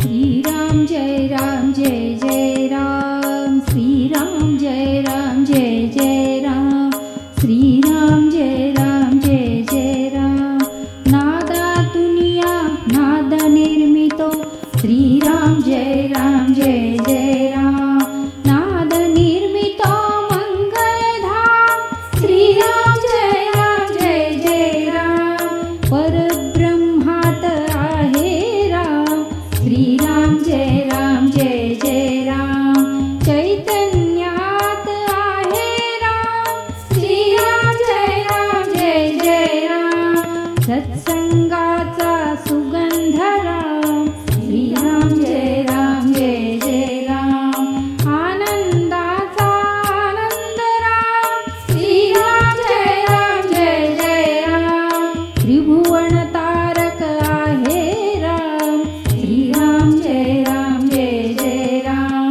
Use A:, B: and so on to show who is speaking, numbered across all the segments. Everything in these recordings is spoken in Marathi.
A: श्रीराम जय राम जय जय राम, श्रीराम जय राम जय जय राम, श्रीराम जय राम जय जय राम। नादातुनिया नाद निर्मितो, श्रीराम जय राम जय जय राम। नाद निर्मितो मंगलधाम, श्रीराम जय राम जय जय राम। परब्रह्मात आहे राम, श्रीराम जय राम जय जय राम। चैतन्यात आहे राम, श्रीराम जय राम जय जय राम। सत्संगाचा सुगंध राम, श्रीराम जय राम जय जय राम। आनंदाचा आनंद राम, श्रीराम जय राम जय जय राम। त्रिभुवन तारक आहे राम, श्रीराम जय राम जय जय राम।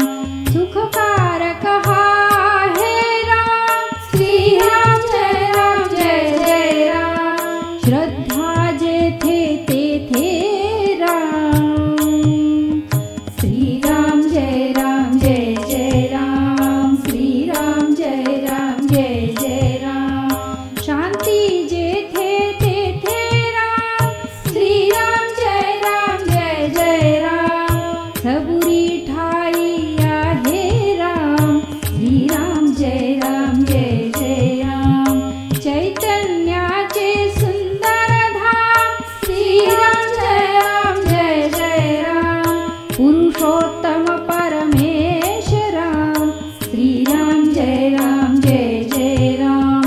A: सुखकारक आहे राम, श्रीराम जय राम जय जय राम। श्रद्धा जेथे तेथे राम, श्रीराम जय राम जय जय राम, श्रीराम जय राम जय जय राम। शांती जेथे तेथे राम, श्रीराम जय राम जय जय राम। सबुरी ठाई आहे राम, श्रीराम जय राम जय जय राम। चैतन्याचे सुंदर धाम, श्रीराम जय राम जय जय राम। पुरुषोत्तम परमेश राम, श्रीराम जय राम जय जय राम।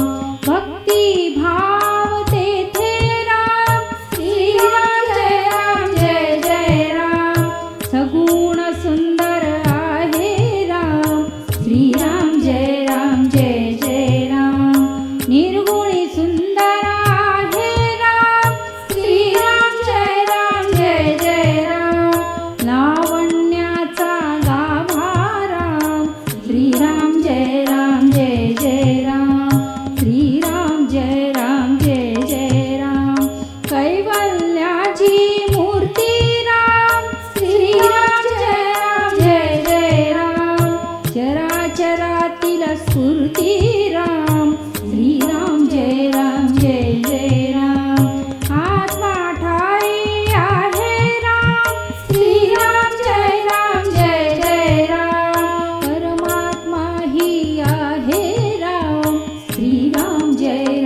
A: भक्ती भाव तेथे राम, श्रीराम जय राम जय जय राम। सगुण सुंदर आहे राम, श्रीराम जय राम जय जय राम। निर्गुणी सुंदर आहे राम, श्रीराम जय राम जय जय राम। लावण्याचा गाभा राम, श्रीराम जय राम जय जय राम, श्रीराम जय राम जय जय राम। कैवल्याची मूर्ती राम, श्रीराम जय राम जय जय राम। चराचरातील स्फूर्ती राम, श्रीराम जय राम जय जय राम। आत्मा ठाई आहे राम, श्रीराम जय राम जय जय राम। परमात्मा ही आहे राम, श्रीराम जय